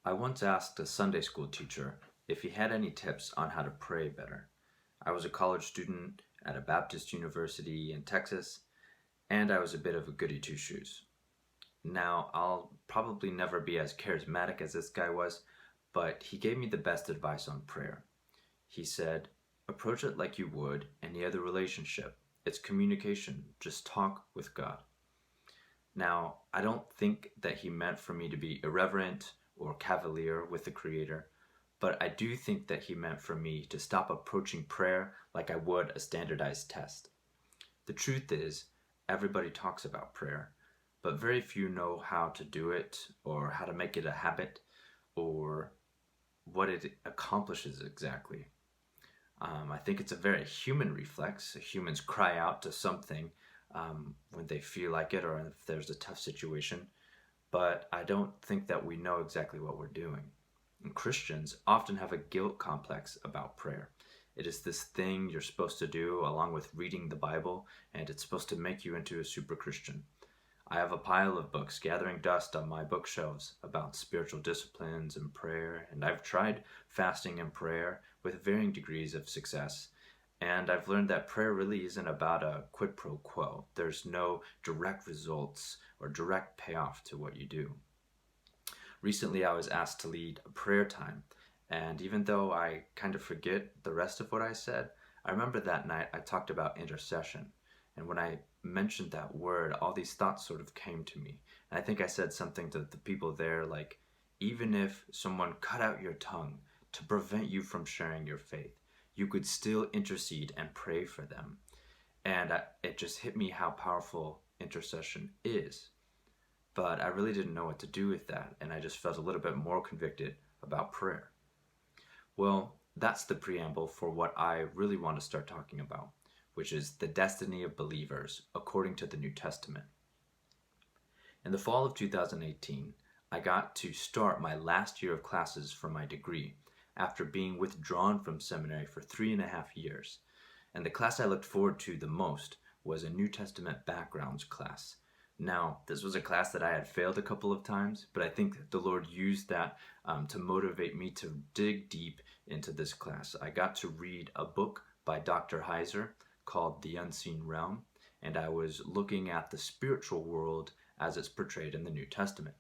I once asked a Sunday school teacher if he had any tips on how to pray better. I was a college student at a Baptist university in Texas, and I was a bit of a goody two shoes. Now, I'll probably never be as charismatic as this guy was, but he gave me the best advice on prayer. He said, approach it like you would any other relationship. It's communication. Just talk with God. Now, I don't think that he meant for me to be irreverent or cavalier with the Creator, but I do think that he meant for me to stop approaching prayer like I would a standardized test. The truth is, everybody talks about prayer, but very few know how to do it or how to make it a habit or what it accomplishes exactly. I think it's a very human reflex. Humans cry out to something when they feel like it or if there's a tough situation, but I don't think that we know exactly what we're doing. And Christians often have a guilt complex about prayer. It is this thing you're supposed to do along with reading the Bible, and it's supposed to make you into a super Christian. I have a pile of books gathering dust on my bookshelves about spiritual disciplines and prayer, and I've tried fasting and prayer with varying degrees of success. And I've learned that prayer really isn't about a quid pro quo. There's no direct results or direct payoff to what you do. Recently, I was asked to lead a prayer time, and even though I kind of forget the rest of what I said, I remember that night I talked about intercession. And when I mentioned that word, all these thoughts sort of came to me. And I think I said something to the people there like, even if someone cut out your tongue to prevent you from sharing your faith, you could still intercede and pray for them. And it just hit me how powerful intercession is. But I really didn't know what to do with that, and I just felt a little bit more convicted about prayer. Well, that's the preamble for what I really want to start talking about, which is the destiny of believers according to the New Testament. In the fall of 2018, I got to start my last year of classes for my degree after being withdrawn from seminary for 3.5 years. And the class I looked forward to the most was a New Testament backgrounds class. Now, this was a class that I had failed a couple of times, but I think the Lord used that to motivate me to dig deep into this class. I got to read a book by Dr. Heiser called The Unseen Realm, and I was looking at the spiritual world as it's portrayed in the New Testament.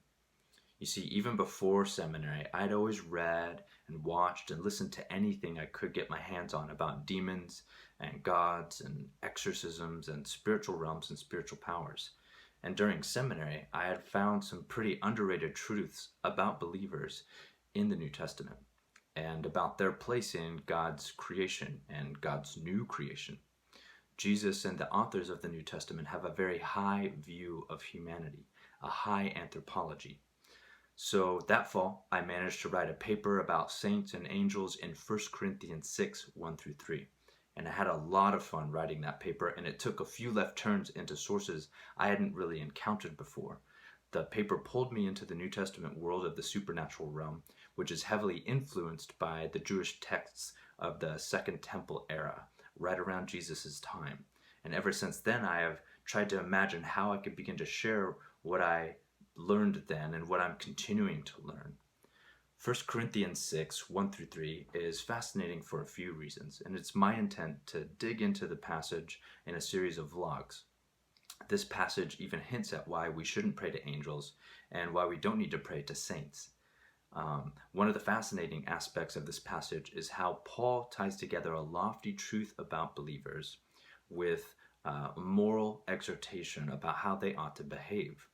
You see, even before seminary, I'd always read and watched and listened to anything I could get my hands on about demons and gods and exorcisms and spiritual realms and spiritual powers. And during seminary, I had found some pretty underrated truths about believers in the New Testament and about their place in God's creation and God's new creation. Jesus and the authors of the New Testament have a very high view of humanity, a high anthropology. So that fall, I managed to write a paper about saints and angels in 1 Corinthians 6, 1-3. And I had a lot of fun writing that paper, and it took a few left turns into sources I hadn't really encountered before. The paper pulled me into the New Testament world of the supernatural realm, which is heavily influenced by the Jewish texts of the Second Temple era, right around Jesus' time. And ever since then, I have tried to imagine how I could begin to share what I learned then and what I'm continuing to learn. 1 Corinthians 6, 1-3 is fascinating for a few reasons, and it's my intent to dig into the passage in a series of vlogs. This passage even hints at why we shouldn't pray to angels and why we don't need to pray to saints. One of the fascinating aspects of this passage is how Paul ties together a lofty truth about believers with moral exhortation about how they ought to behave.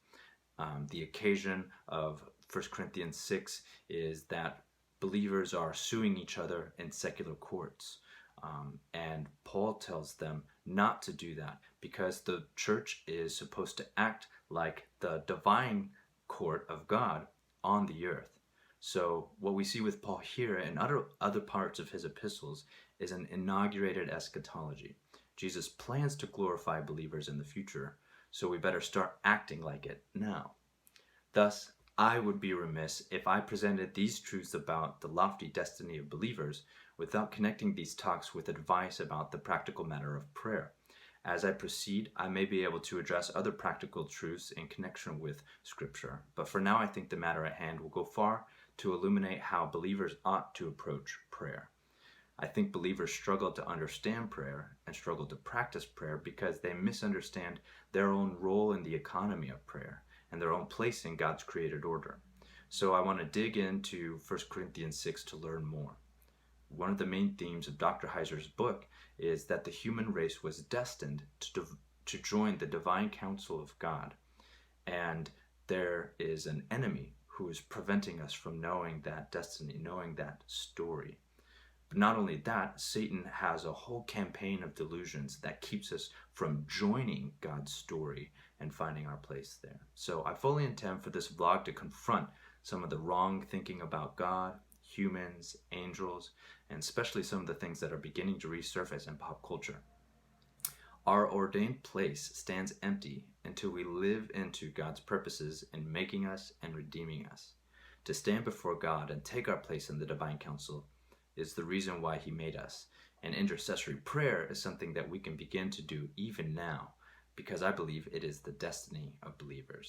The occasion of 1 Corinthians 6 is that believers are suing each other in secular courts. And Paul tells them not to do that because the church is supposed to act like the divine court of God on the earth. So what we see with Paul here and other parts of his epistles is an inaugurated eschatology. Jesus plans to glorify believers in the future, so we better start acting like it now. Thus, I would be remiss if I presented these truths about the lofty destiny of believers without connecting these talks with advice about the practical matter of prayer. As I proceed, I may be able to address other practical truths in connection with Scripture, but for now I think the matter at hand will go far to illuminate how believers ought to approach prayer. I think believers struggle to understand prayer and struggle to practice prayer because they misunderstand their own role in the economy of prayer and their own place in God's created order. So I want to dig into 1 Corinthians 6 to learn more. One of the main themes of Dr. Heiser's book is that the human race was destined to join the divine counsel of God. And there is an enemy who is preventing us from knowing that destiny, knowing that story. But not only that, Satan has a whole campaign of delusions that keeps us from joining God's story and finding our place there. So I fully intend for this vlog to confront some of the wrong thinking about God, humans, angels, and especially some of the things that are beginning to resurface in pop culture. Our ordained place stands empty until we live into God's purposes in making us and redeeming us. To stand before God and take our place in the divine counsel is the reason why He made us. And intercessory prayer is something that we can begin to do even now, because I believe it is the destiny of believers.